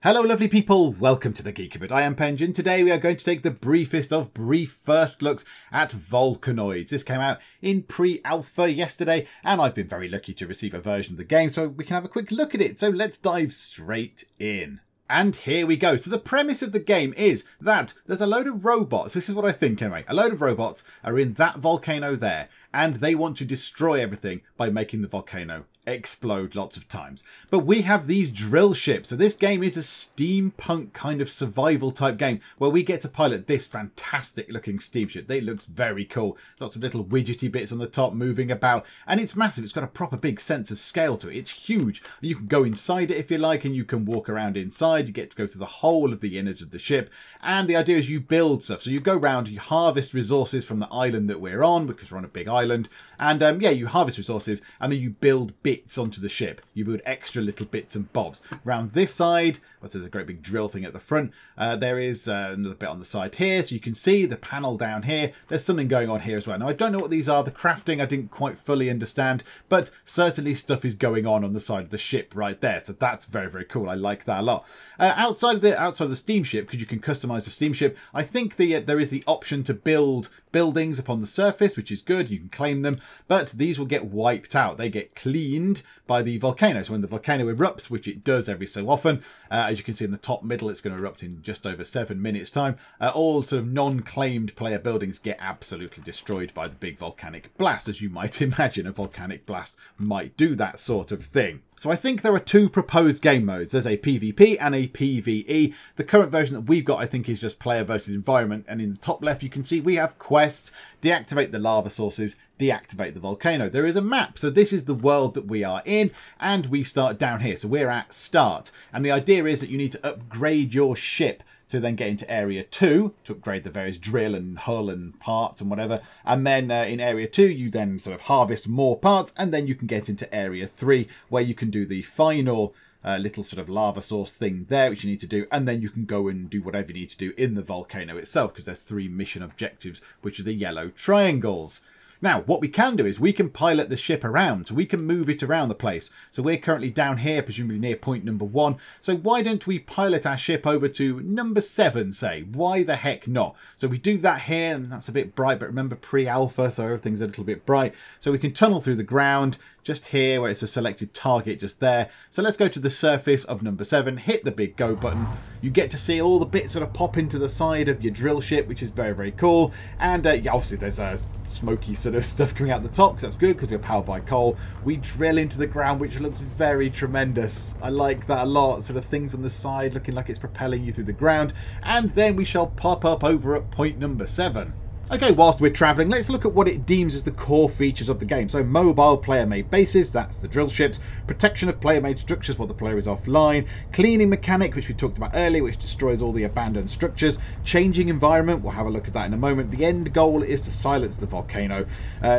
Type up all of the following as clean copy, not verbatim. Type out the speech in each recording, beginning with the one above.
Hello lovely people, welcome to the Geek. I am Penguin. Today we are going to take the briefest of brief first looks at Volcanoids. This came out in pre-alpha yesterday and I've been very lucky to receive a version of the game so we can have a quick look at it. So let's dive straight in. And here we go. So the premise of the game is that there's a load of robots. This is what I think anyway. A load of robots are in that volcano there and they want to destroy everything by making the volcano explode lots of times. But we have these drill ships. So this game is a steampunk kind of survival type game where we get to pilot this fantastic looking steamship. It looks very cool. Lots of little widgety bits on the top moving about and it's massive. It's got a proper big sense of scale to it. It's huge. You can go inside it if you like and you can walk around inside. You get to go through the whole of the innards of the ship and the idea is you build stuff. So you go around, you harvest resources from the island that we're on because we're on a big island and yeah, you harvest resources and then you build bits onto the ship. You build extra little bits and bobs. Around this side, there's a great big drill thing at the front. There is another bit on the side here. So you can see the panel down here. There's something going on here as well. Now, I don't know what these are. The crafting, I didn't quite fully understand, but certainly stuff is going on the side of the ship right there. So that's very, very cool. I like that a lot. Outside of the steamship, because you can customize the steamship, I think there is the option to build buildings upon the surface, which is good. You can claim them, but these will get wiped out. They get cleaned by the volcano. So when the volcano erupts, which it does every so often, as you can see in the top middle, it's going to erupt in just over 7 minutes time. All sort of non-claimed player buildings get absolutely destroyed by the big volcanic blast. As you might imagine, a volcanic blast might do that sort of thing. So I think there are two proposed game modes. There's a PvP and a PvE. The current version that we've got, I think, is just player versus environment. And in the top left, you can see we have quests, deactivate the lava sources, deactivate the volcano. There is a map. So this is the world that we are in and we start down here. So we're at start. And the idea is that you need to upgrade your ship to then get into area 2 to upgrade the various drill and hull and parts and whatever. And then in area 2, you then sort of harvest more parts and then you can get into area 3 where you can do the final little sort of lava source thing there, which you need to do. And then you can go and do whatever you need to do in the volcano itself because there's 3 mission objectives, which are the yellow triangles. Now, what we can do is we can pilot the ship around, so we can move it around the place. So we're currently down here, presumably near point number 1. So why don't we pilot our ship over to number 7, say? Why the heck not? So we do that here, and that's a bit bright, but remember pre-alpha, so everything's a little bit bright. So we can tunnel through the ground, just here where it's a selected target just there. So let's go to the surface of number 7, hit the big go button. You get to see all the bits sort of pop into the side of your drill ship, which is very, very cool. And yeah, obviously there's smoky sort of stuff coming out the top because that's good because we're powered by coal. We drill into the ground, which looks very tremendous. I like that a lot. Sort of things on the side looking like it's propelling you through the ground. And then we shall pop up over at point number 7. Okay, whilst we're travelling, let's look at what it deems as the core features of the game. So mobile player-made bases, that's the drill ships. Protection of player-made structures while the player is offline. Cleaning mechanic, which we talked about earlier, which destroys all the abandoned structures. Changing environment, we'll have a look at that in a moment. The end goal is to silence the volcano.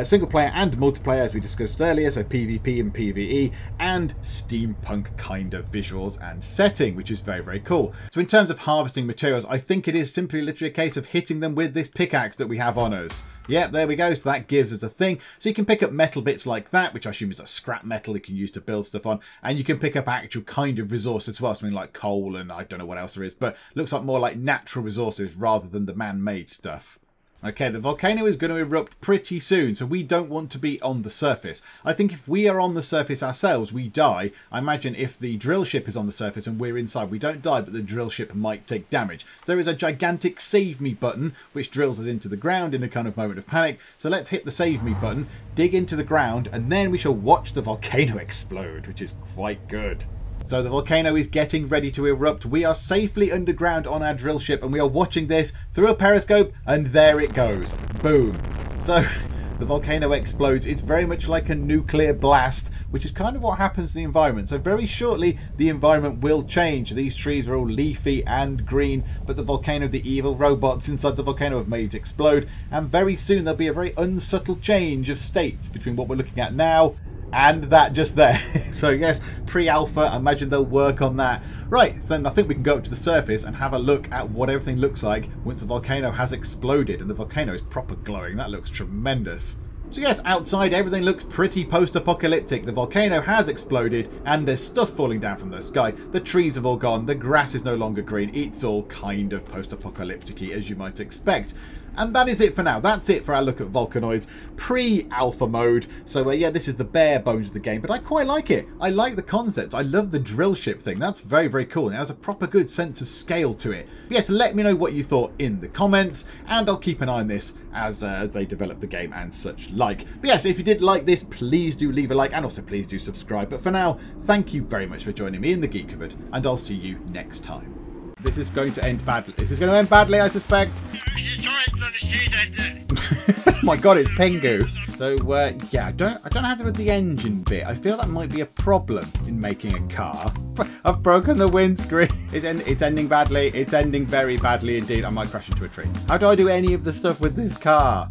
Single player and multiplayer, as we discussed earlier, so PvP and PvE. And steampunk kind of visuals and setting, which is very, very cool. So in terms of harvesting materials, I think it is simply literally a case of hitting them with this pickaxe that we have on us. Yep, there we go. So that gives us a thing. So you can pick up metal bits like that, which I assume is a scrap metal you can use to build stuff on. And you can pick up actual kind of resource as well, something like coal and I don't know what else there is, but looks like more like natural resources rather than the man-made stuff. Okay, the volcano is going to erupt pretty soon, so we don't want to be on the surface. I think if we are on the surface ourselves, we die. I imagine if the drill ship is on the surface and we're inside, we don't die, but the drill ship might take damage. There is a gigantic save me button, which drills us into the ground in a kind of moment of panic. So let's hit the save me button, dig into the ground, and then we shall watch the volcano explode, which is quite good. So the volcano is getting ready to erupt. We are safely underground on our drill ship and we are watching this through a periscope and there it goes. Boom. So the volcano explodes. It's very much like a nuclear blast, which is kind of what happens to the environment. So very shortly, the environment will change. These trees are all leafy and green, but the volcano, the evil robots inside the volcano have made it explode. And very soon there'll be a very unsubtle change of state between what we're looking at now and that just there. So yes, pre-alpha, I imagine they'll work on that. Right, so then I think we can go up to the surface and have a look at what everything looks like once the volcano has exploded and the volcano is proper glowing. That looks tremendous. So yes, outside everything looks pretty post-apocalyptic. The volcano has exploded and there's stuff falling down from the sky. The trees have all gone, the grass is no longer green. It's all kind of post-apocalyptic-y, as you might expect. And that is it for now. That's it for our look at Volcanoids pre-alpha mode. So yeah, this is the bare bones of the game, but I quite like it. I like the concept. I love the drill ship thing. That's very, very cool. And it has a proper good sense of scale to it. But yes, let me know what you thought in the comments, and I'll keep an eye on this as they develop the game and such like. But yes, if you did like this, please do leave a like, and also please do subscribe. But for now, thank you very much for joining me in the Geek Cupboard, and I'll see you next time. This is going to end badly. This is going to end badly, I suspect. Oh my god, it's Pengu. So yeah, I don't know how to put the engine bit. I feel that might be a problem in making a car. I've broken the windscreen. It's ending badly. It's ending very badly indeed. I might crash into a tree. How do I do any of the stuff with this car?